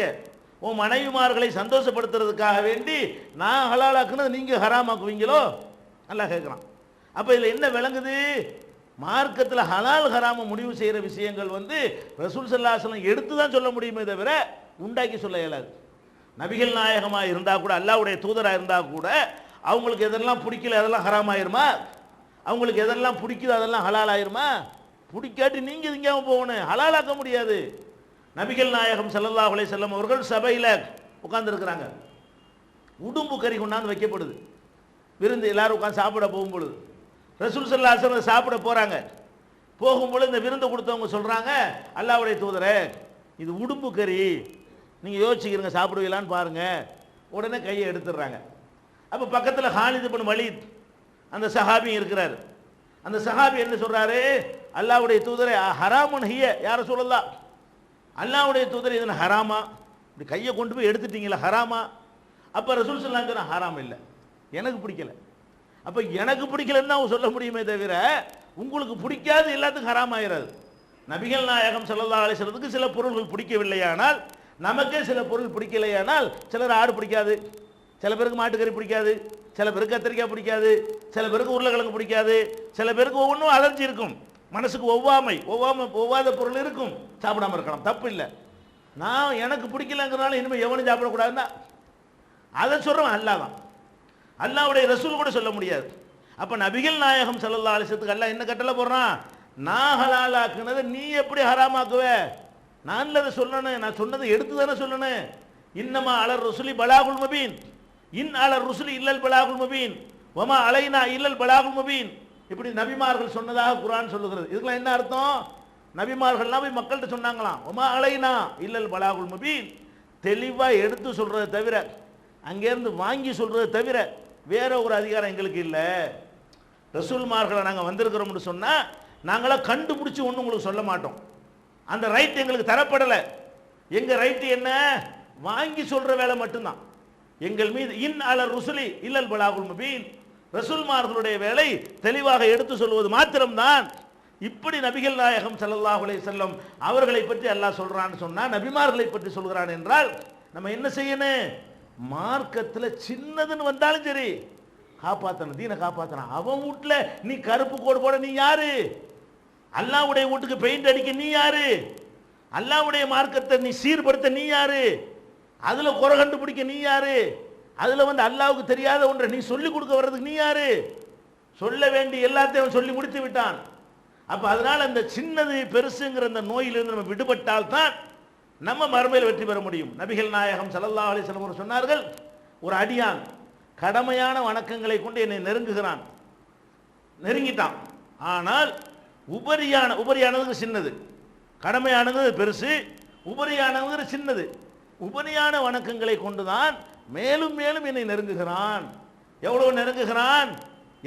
உன் மனைவிமார்களை சந்தோஷப்படுத்துறதுக்காக வேண்டி நான் ஹலாலாக்குனதை நீங்கள் ஹராமாக்குவீங்களோ? அல்லாஹ் கேட்குறான். அப்போ இதில் என்ன விளங்குது? மார்க்கத்தில் ஹலால் ஹராம முடிவு செய்கிற விஷயங்கள் வந்து ரசூல் ஸல்லல்லாஹு அலைஹி வஸல்லம் எடுத்து தான் சொல்ல முடியுமே தவிர உண்டாக்கி சொல்ல இயலாது. நபிகள் நாயகமாக இருந்தால் கூட, அல்லாஹ்வுடைய தூதராக இருந்தால் கூட அவங்களுக்கு எதெல்லாம் பிடிக்கல அதெல்லாம் ஹராம் ஆயிருமா? அவங்களுக்கு எதெல்லாம் பிடிக்குதோ அதெல்லாம் ஹலால் ஆயிருமா? பிடிக்காட்டி நீங்கள் எங்கேயாவும் போகணும், ஹலாலாக்க முடியாது. நபிகள் நாயகம் ஸல்லல்லாஹு அலைஹி வஸல்லம் அவர்கள் சபையில் உட்கார்ந்துருக்கிறாங்க, உடும்பு கறி கொண்டாந்து வைக்கப்படுது, விருந்து எல்லாரும் உட்காந்து சாப்பிட போகும்பொழுது ரசூல் ஸல்லல்லாஹு அலைஹி வஸல்லம் சாப்பிட போகிறாங்க. போகும்பொழுது இந்த விருந்து கொடுத்தவங்க சொல்கிறாங்க, அல்லாஹ்வுடைய தூதரே இது உடும்பு கறி, நீங்கள் யோசிச்சுக்கிறீங்க சாப்பிடுவீங்களான்னு பாருங்கள். உடனே கையை எடுத்துடுறாங்க. அப்போ பக்கத்தில் ஹாலித் இப்னு வலீத் அந்த சஹாபி இருக்கிறார். அந்த சஹாபி என்ன சொல்கிறாரு? அல்லாஹ்வுடைய தூதரே ஹராமுன் ஹிய யா ரசூலல்லாஹ், அல்லாஹ்வுடைய தூதரே இது ஹராமா? இப்படி கையை கொண்டு போய் எடுத்துட்டீங்களா, ஹராமா? அப்போ ரசூல் ஸல்லல்லாஹு அலைஹி வஸல்லம் ஹராம் இல்லை, எனக்கு பிடிக்கல. அப்போ எனக்கு பிடிக்கலன்னு தான் சொல்ல முடியுமே தவிர உங்களுக்கு பிடிக்காது எல்லாத்துக்கும் ஹராம் ஆயிராது. நபிகள் நாயகம் ஸல்லல்லாஹு அலைஹி வஸல்லத்துக்கு சில பொருள்கள் பிடிக்கவில்லையானால், நமக்கே சில பொருள் பிடிக்கலையானால், சிலர் ஆடு பிடிக்காது, சில பேருக்கு மாட்டுக்கறி பிடிக்காது, சில பேருக்கு கத்திரிக்காய் பிடிக்காது, சில பேருக்கு உருளைக்கிழங்கு பிடிக்காது, சில பேருக்கு ஒவ்வொன்றும் அலர்ஜி இருக்கும், மனசுக்கு ஒவ்வாத பொருள் இருக்கும், சாப்பிடாம இருக்கலாம், தப்பு இல்லை. நான் எனக்கு பிடிக்கலங்கிறனால இனிமேல் எவனும் சாப்பிடக்கூடாதுன்னா அதை சொல்கிறவன் அல்லாஹ் தான். அல்லாஹ்வுடைய ரசூல் கூட சொல்ல முடியாது. அப்போ நபிகள் நாயகம் ஸல்லல்லாஹு அலைஹி வஸல்லத்துக்கு அல்லாஹ் என்ன கட்டளை போடுறான்? நான் ஹலாலாக்குனதை நீ எப்படி ஹராமாக்குவ? நான் அதை சொல்லணும், நான் சொன்னதை எடுத்து தானே சொல்லணும். இன்னமா அலர் ருசுலி பலாகுல் முபீன், இன் அலர் ருசுலி இல்லல் பலாகுல் முபீன், வமா அலைனா இல்லல் பலாகுல் முபீன். இப்படி நபிமார்கள் சொன்னதாக குர்ஆன் சொல்லுகிறது. இதுக்கெல்லாம் என்ன அர்த்தம்? நபிமார்கள்லாம் போய் மக்கள்கிட்ட சொன்னாங்களாம், வமா அலைனா இல்லல் பலாகுல் முபீன், தெளிவாக எடுத்து சொல்கிறத தவிர, அங்கேருந்து வாங்கி சொல்கிறத தவிர வேற ஒரு அதிகாரம் எங்களுக்கு இல்லை. ரசூல்மார்களை நாங்கள் வந்திருக்கிறோம்னு சொன்னால் நாங்களாம் கண்டுபிடிச்சி ஒன்றும் உங்களுக்கு சொல்ல மாட்டோம். அந்த ரைட் எங்களுக்கு தரப்படலை. எங்கள் ரைட்டு என்ன? வாங்கி சொல்கிற வேலை மட்டும்தான் எங்கள் மீது. இன் அலர் ருசுலி இல்லல் பலாகுல் முபீன், ரசூல்மார்களுடைய வேலை தெளிவாக எடுத்து சொல்வது மாத்திரம்தான். இப்படி நபிகள் நாயகம் ஸல்லல்லாஹு அலைஹி வஸல்லம் அவர்களை பற்றி அல்லாஹ் சொல்கிறான்னு சொன்னால், நபிமார்களை பற்றி சொல்கிறான் என்றால் நம்ம என்ன செய்யணும்? மார்க்கத்தில் சின்னதுன்னு வந்தாலும் சரி காப்பாற்றணும், தீனை காப்பாற்றணும். அவன் வீட்டில் நீ கருப்பு கோடு போட நீ யாரு? அல்லாஹ்வுடைய வீட்டுக்கு பெயிண்ட் அடிக்க நீ யாரு? அல்லாஹ்வுடைய மார்க்கத்தை நீ சீர்படுத்த நீ யாரு? அதில் குறை கண்டுபிடிக்க நீ யாரு? அதில் வந்து அல்லாஹ்வுக்கு தெரியாத ஒன்றை நீ சொல்லிக் கொடுக்க வர்றதுக்கு நீ யாரு? சொல்ல வேண்டிய எல்லாத்தையும் சொல்லி முடித்து விட்டான். அப்போ அதனால் அந்த சின்னது பெருசுங்கிற அந்த நோயிலிருந்து நம்ம விடுபட்டால் தான் நம்ம மறுமையில் வெற்றி பெற முடியும். நபிகள் நாயகம் ஸல்லல்லாஹு அலைஹி வஸல்லம் சொன்னார்கள், ஒரு அடியான் கடமையான வணக்கங்களை கொண்டு என்னை நெருங்குகிறான், நெருங்கிட்டான். ஆனால் உபரியானது சின்னது, கடமையானது பெருசு, உபரியானது சின்னது. உபரியான வணக்கங்களை கொண்டுதான் மேலும் மேலும் என்னை நெருங்குகிறான். எவ்வளவு நெருங்குகிறான்?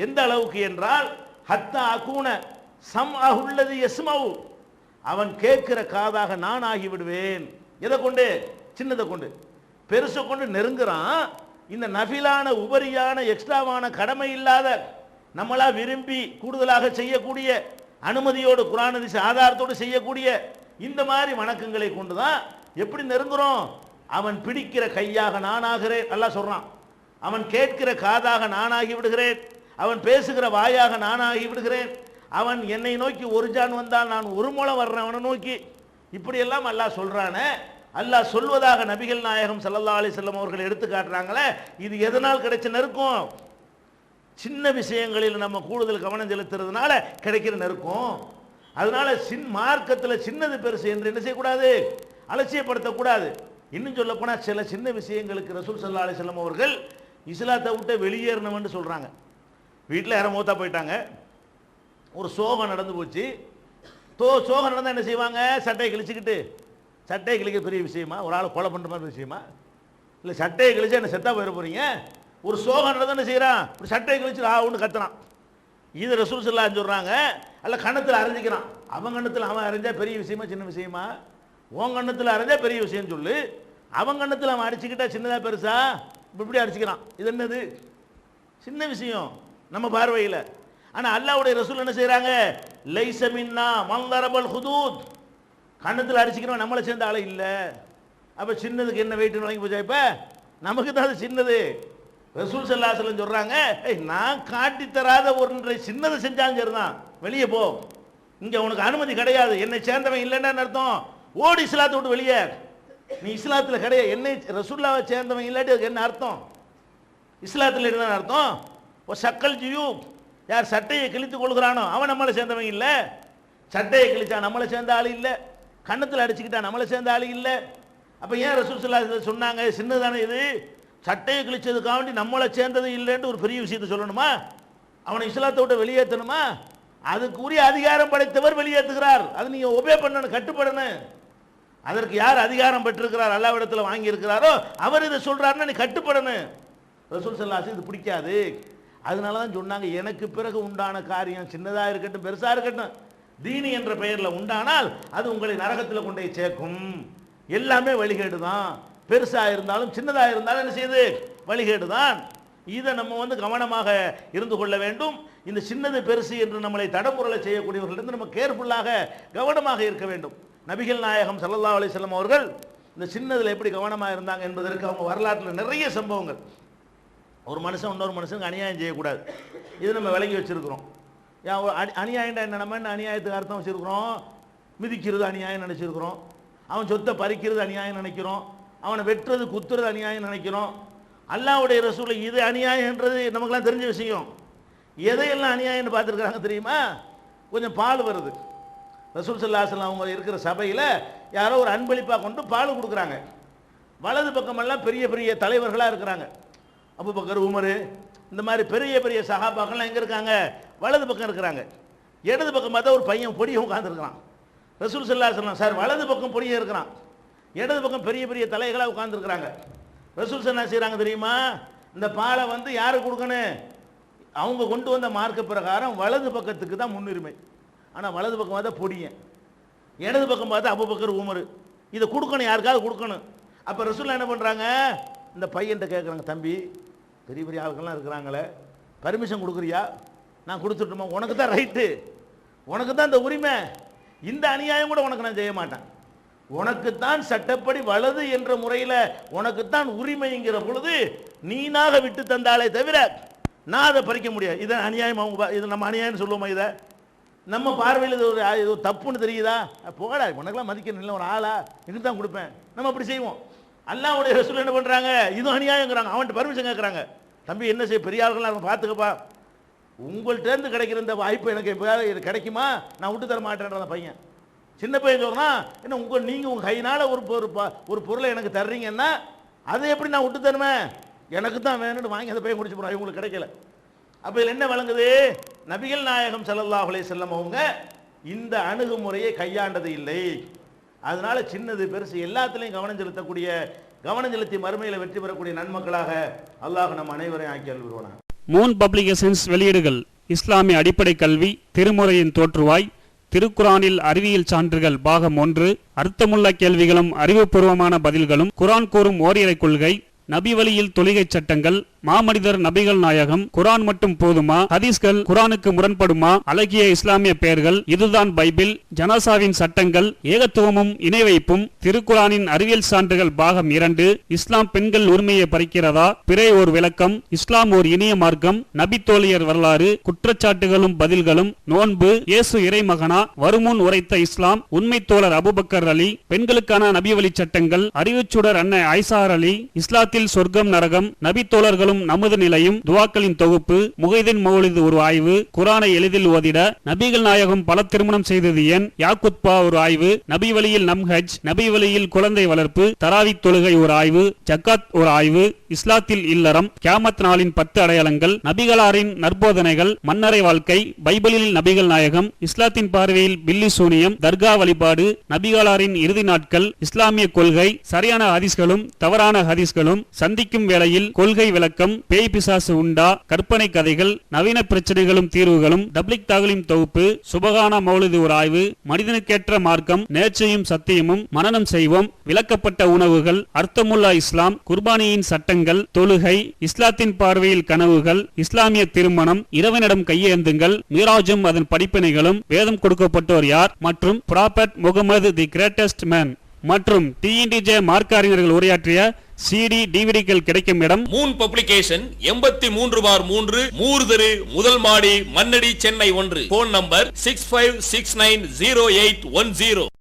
எந்த அளவுக்கு என்றால், ஹத்தா அகூன சம்அஹுல்லதி யஸ்மஉ, அவன் கேட்கிற காதாக நான் ஆகிவிடுவேன். எதை கொண்டு? சின்னதை கொண்டு. பெருசை கொண்டு நெருங்குறான். இந்த நஃபிலான உபரியான எக்ஸ்ட்ராவான கடமை இல்லாத நம்மளா விரும்பி கூடுதலாக செய்யக்கூடிய, அனுமதியோடு குர்ஆன் ஹதீஸ் ஆதாரத்தோடு செய்யக்கூடிய இந்த மாதிரி வணக்கங்களை கொண்டு தான் எப்படி நெருங்குறோம்? அவன் பிடிக்கிற கையாக நான் ஆகிறேன், அல்லாஹ் சொல்றான். அவன் கேட்கிற காதாக நான் ஆகி விடுகிறேன், அவன் பேசுகிற வாயாக நான் ஆகி விடுகிறேன், அவன் என்னை நோக்கி ஒரு ஜான் வந்தால் நான் ஒரு முழம் வர்றேன் அவனை நோக்கி. இப்படியெல்லாம் அல்லாஹ் சொல்றானே. அல்லாஹ் சொல்வதாக நபிகள் நாயகம் ஸல்லல்லாஹு அலைஹி வஸல்லம் அவர்கள் எடுத்து காட்டுறாங்களே. இது எதனால் கிடைச்ச நெருக்கம்? சின்ன விஷயங்களில் நம்ம கூடுதல் கவனம் செலுத்துறதுனால கிடைக்கிற நெருக்கம். அதனால மார்க்கத்தில் சின்னது பெருசு என்று என்ன செய்யக்கூடாது? அலட்சியப்படுத்தக்கூடாது. இன்னும் சொல்ல போனால் சில சின்ன விஷயங்களுக்கு ரசூல் ஸல்லல்லாஹு அலைஹி வஸல்லம் அவர்கள் இஸ்லாத்தை விட்டு வெளியேறணும்னு சொல்றாங்க. வீட்டில் யாரும் மூத்தா போயிட்டாங்க, ஒரு சோகம் நடந்து போச்சு. சோகம் நடந்தால் என்ன செய்வாங்க? சட்டையை கிழிச்சுக்கிட்டு, சட்டையை கிழிக்க பெரிய விஷயமா? ஒரு ஆள் கொலை பண்ணுற மாதிரி விஷயமா? இல்லை, சட்டையை கிழிச்சு என்ன செத்தா போயிட போறீங்க? ஒரு சோகம் நடந்தால் என்ன செய்யறான்? ஒரு சட்டையை கிழிச்சு ஒன்று கத்துறான். இது ரசூல் ஸல்லல்லாஹு அலைஹி வஸல்லம் சொல்றாங்க. அல்ல கண்ணத்தில் அரைஞ்சிக்கிறான். அவன் கண்ணத்தில் அவன் அரைஞ்சா பெரிய விஷயமா சின்ன விஷயமா? உன் கண்ணத்தில் அரைஞ்சா பெரிய விஷயம் சொல்லு, அவன் கண்ணத்தில் அவன் அடிச்சுக்கிட்டா சின்னதா பெருசா? இப்படி அடிச்சுக்கிறான். இது என்னது? சின்ன விஷயம் நம்ம பார்வையில். ஆனால் அல்லாஹ்வுடைய ரசூல் என்ன செய்கிறாங்க? லைஸ மின்னா மன் தரபல் ஹுதூத், கண்ணத்தில் அடிச்சுக்கிறவன் நம்மளை சேர்ந்த ஆளை இல்லை. அப்போ சின்னதுக்கு என்ன வெயிட்னு வாங்கி போச்சா? இப்போ நமக்கு தான் அது சின்னது. ரசூல் ஸல்லல்லாஹு அலைஹி வஸல்லம் சொல்கிறாங்க, நான் காட்டி தராத ஒன்றை சின்னதை செஞ்சாலும் சரிதான், வெளியே போ, இங்கே உனக்கு அனுமதி கிடையாது, என்னை சேர்ந்தவன் இல்லைன்னு அர்த்தம். ஓடி இஸ்லாத்தை விட்டு வெளியே. நீ இஸ்லாத்தில் கிடையாது, என்னை ரசூலுல்லாவை சேர்ந்தவன் இல்லாட்டி அதுக்கு என்ன அர்த்தம்? இஸ்லாத்தில் இருந்தான அர்த்தம். ஓ சக்கல் ஜியூ, யார் சட்டையை கிழித்து கொள்கிறானோ அவன் நம்மளை சேர்ந்தவன் இல்லை. சட்டையை கிழிச்சா நம்மளை சேர்ந்த ஆள் இல்லை, கண்ணத்தில் அடிச்சுக்கிட்டா நம்மளை சேர்ந்த ஆள் இல்லை. அப்போ ஏன் ரசூல் ஸல்லல்லாஹு அலைஹி வஸல்லம் சொன்னாங்க சின்னதானே இது? சட்டையை கிழிச்சதுக்காண்டி நம்மளை சேர்ந்தது இல்லைன்னு ஒரு பெரிய விஷயத்தை சொல்லணுமா? அவனை இஸ்லாத்தை விட்டு வெளியேற்றணுமா? அதுக்குரிய அதிகாரம் படைத்தவர் வெளியேற்றுகிறார். அது நீங்கள் ஒபே பண்ணணும், கட்டுப்படணும். அதற்கு யார் அதிகாரம் பெற்றிருக்கிறார், அல்லாஹ்விடத்தில் வாங்கி இருக்கிறாரோ அவர் இதை சொல்றாருன்னா நீ கட்டுப்படணும். ரசூல் ஸல்லல்லாஹு அலைஹி வஸல்லம் இது பிடிக்காது. அதனால தான் சொன்னாங்க, எனக்கு பிறகு உண்டான காரியம் சின்னதாக இருக்கட்டும் பெருசாக இருக்கட்டும், தீனி என்ற பெயரில் உண்டானால் அது உங்களை நரகத்தில் கொண்டே சேர்க்கும். எல்லாமே வழிகேடு தான். பெருசாக இருந்தாலும் சின்னதாக இருந்தாலும் என்ன செய்யுது, வழிகேடு தான். இதை நம்ம கவனமாக இருந்து கொள்ள வேண்டும். இந்த சின்னது பெருசு என்று நம்மளை தடமுறலை செய்யக்கூடியவர்களிருந்து நம்ம கேர்ஃபுல்லாக கவனமாக இருக்க வேண்டும். நபிகள் நாயகம் ஸல்லல்லாஹு அலைஹி வஸல்லம் அவர்கள் இந்த சின்னதில் எப்படி கவனமாக இருந்தாங்க என்பதற்கு அவங்க வரலாற்றில் நிறைய சம்பவங்கள். ஒரு மனுஷன் இன்னொரு மனுஷனுக்கு அநியாயம் செய்யக்கூடாது, இது நம்ம விளங்கி வச்சிருக்கிறோம். அநியாயம்டா என்ன, நம்ம என்ன அநியாயத்துக்கு அர்த்தம் வச்சிருக்கிறோம்? மிதிக்கிறது அநியாயம் நினைச்சிருக்கிறோம், அவன் சொத்தை பறிக்கிறது அநியாயம் நினைக்கிறோம், அவனை வெட்டுறது குத்துறது அநியாயம் நினைக்கிறோம். அல்லாஹ்வுடைய ரசூல் இது அநியாயம்ன்றது நமக்குலாம் தெரிஞ்ச விஷயம். எதையெல்லாம் அநியாயம்னு பார்த்துருக்குறாங்க தெரியுமா? கொஞ்சம் பால் வருது, ரசூல் ஸல்லல்லாஹு அலைஹி வஸல்லம் அவங்க இருக்கிற சபையில் யாரோ ஒரு அன்பளிப்பாக கொண்டு பால் கொடுக்குறாங்க. வலது பக்கமெல்லாம் பெரிய பெரிய தலைவர்களாக இருக்கிறாங்க, அபூபக்கர், உமர், இந்த மாதிரி பெரிய பெரிய சஹாபாக்கள்லாம் எங்கே இருக்காங்க? வலது பக்கம் இருக்கிறாங்க. இடது பக்கம் பார்த்தா ஒரு பையன் பொடியை உட்காந்துருக்கிறான். ரசூல் ஸல்லல்லாஹு அலைஹி வஸல்லம், சார் வலது பக்கம் பொடியை இருக்கிறான், இடது பக்கம் பெரிய பெரிய தலைகளாக உட்காந்துருக்கிறாங்க. ரசூல் ஸல்லல்லாஹு அலைஹி வஸல்லம் செய்கிறாங்க தெரியுமா? இந்த பாலை யாருக்கு கொடுக்கணும்? அவங்க கொண்டு வந்த மார்க்க பிரகாரம் வலது பக்கத்துக்கு தான் முன்னுரிமை. ஆனால் வலது பக்கம் பார்த்தா பொடியன், இடது பக்கம் பார்த்தா அபூபக்கர், உமர். இதை கொடுக்கணும், யாருக்காவது கொடுக்கணும். அப்போ ரசூல் என்ன பண்ணுறாங்க? இந்த பையன்கிட்ட கேட்குறாங்க, தம்பி பெரிய பெரிய ஆளுக்கெல்லாம் இருக்கிறாங்களே, பர்மிஷன் கொடுக்குறியா? நான் கொடுத்துட்டுமா? உனக்கு தான் ரைட்டு, உனக்கு தான் இந்த உரிமை. இந்த அநியாயம் கூட உனக்கு நான் செய்ய மாட்டேன். உனக்குத்தான் சட்டப்படி வலது என்ற முறையில் உனக்குத்தான் உரிமைங்கிற பொழுது நீனாக விட்டு தந்தாலே தவிர நான் அதை பறிக்க முடியாது. இதை அநியாயம், இது நம்ம அநியாயம்னு சொல்லுவோமா? இதை நம்ம பார்வையில் இது ஒரு தப்புன்னு தெரியுதா? போகடா, உனக்கெல்லாம் மதிக்கணும் இல்லை, ஒரு ஆளா எனக்கு தான் கொடுப்பேன், நம்ம அப்படி செய்வோம். அல்லாஹ்வுடைய ரசூல் என்ன பண்ணுறாங்க? இதுவும் அநியாயங்கிறாங்க. அவன்கிட்ட பர்மிஷன் கேட்குறாங்க, தம்பி என்ன செய்ய, பெரிய ஆளுங்களாம் பார்த்துக்கப்பா, உங்கள்கிட்டேருந்து கிடைக்கிற இந்த வாய்ப்பு எனக்கு எப்போயாவது கிடைக்குமா? நான் விட்டு தர மாட்டேன்ற அந்த பையன். சின்ன பையன் சொல்கிறான், என்ன நீங்கள் உங்கள் கையினால் ஒரு பொருளை எனக்கு தர்றீங்கன்னா அதை எப்படி நான் விட்டு தருவேன்? எனக்கு தான் வேணும்னு வாங்கி அந்த பையன் குடிச்சு போகிறான், இவங்களுக்கு கிடைக்கல. அப்போ இதில் என்ன வழங்குது? நபிகள் நாயகம் ஸல்லல்லாஹு அலைஹி வஸல்லம் அவங்க இந்த அணுகுமுறையை கையாண்டது இல்லை. அதனால சின்னது பெருசு எல்லாத்துலேயும் கவனம் செலுத்தி மறுமையில் வெற்றி பெறக்கூடிய நன்மக்களாக அல்லாஹ் நம் அனைவரையும் ஆக்கி அருள்வானாக. மூன் பப்ளிகேஷன்ஸ் வெளியீடுகள்: இஸ்லாமிய அடிப்படை கல்வி, திருமுறையின் தோற்றுவாய், திருக்குரானில் அறிவியல் சான்றுகள் பாகம் 1, அர்த்தமுள்ள கேள்விகளும் அறிவுபூர்வமான பதில்களும், குரான் கூறும் ஓரிரை கொள்கை, நபி வழியில் தொழுகை சட்டங்கள், மாமனிதர் நபிகள் நாயகம், குரான் மட்டும் போதுமா, ஹதீஸ்கள் குரானுக்கு முரண்படுமா, அழகிய இஸ்லாமிய பெயர்கள், இதுதான் பைபிள், ஜனாசாவின் சட்டங்கள், ஏகத்துவமும் இணை வைப்பும், திருக்குரானின் அறிவியல் சான்றுகள் பாகம் 2, இஸ்லாம் பெண்கள் உரிமையை பறிக்கிறதா, பிறை ஓர் விளக்கம், இஸ்லாம் ஓர் இனிய மார்க்கம், நபி தோழியர் வரலாறு, குற்றச்சாட்டுகளும் பதில்களும், நோன்பு, இயேசு இறைமகனா, வருமுன் உரைத்த இஸ்லாம், உண்மை தோழர் அபூபக்கர் அலி, பெண்களுக்கான நபி வழி சட்டங்கள், அறிவுச்சுடர் அன்னை ஐசார் அலி, இஸ்லாத்தில் சொர்க்கம் நரகம், நபி தோழர்களும் நமது நிலையும், துவாக்களின் தொகுப்பு, முகைதீன் மௌலிது ஒரு ஆய்வு, குரானை எளிதில் ஓதிட, நபிகள் நாயகம் பல திருமணம் செய்தது ஏன், யாக்குத்பா ஒரு ஆய்வு, நபி வழியில் நம்ஹஜ், நபி வழியில் குழந்தை வளர்ப்பு, தராவி தொழுகை ஒரு ஆய்வு, ஜக்காத் ஒரு ஆய்வு, இஸ்லாத்தில் இல்லறம், கியாமத் நாளின் 10 அடையாளங்கள், நபிகளாரின் நற்போதனைகள், மன்னரை வாழ்க்கை, பைபிளில் நபிகள் நாயகம், இஸ்லாத்தின் பார்வையில் பில்லி சூனியம், தர்கா வழிபாடு, நபிகளாரின் இறுதி நாட்கள், இஸ்லாமிய கொள்கை, சரியான ஹதீஸ்களும் தவறான ஹதீஸ்களும், சந்திக்கும் வேளையில் கொள்கை விளக்கம், பேய் பிசாசு உண்டா, கற்பனை கதைகள், நவீன பிரச்சனைகளும் தீர்வுகளும், தப்லிக் தாகலிம் தொகுப்பு, சுபகான மௌலிது ஒரு ஆய்வு, மனிதனுக்கேற்ற மார்க்கம், நேர்ச்சையும் சத்தியமும், மனனம் செய்வோம், விளக்கப்பட்ட உணவுகள், அர்த்தமுல்லா இஸ்லாம், குர்பானியின் சட்டங்கள், தொழுகை, இஸ்லாத்தின் பார்வையில் கனவுகள், இஸ்லாமிய திருமணம், இறைவனிடம் கையேந்துங்கள், மீராஜும் அதன் படிப்பினைகளும், வேதம் கொடுக்கப்பட்டோர் யார், மற்றும் prophet Mohammed the greatest man மற்றும் TNTJ மார்க்க அறிஞர்கள் உரையாற்றிய CD டிவிடிகள் கிடைக்கும் இடம் மூன் பப்ளிகேஷன் 83/3 மூர்தரு முதல் மாடி மண்ணடி சென்னை 1. Phone number 65690810.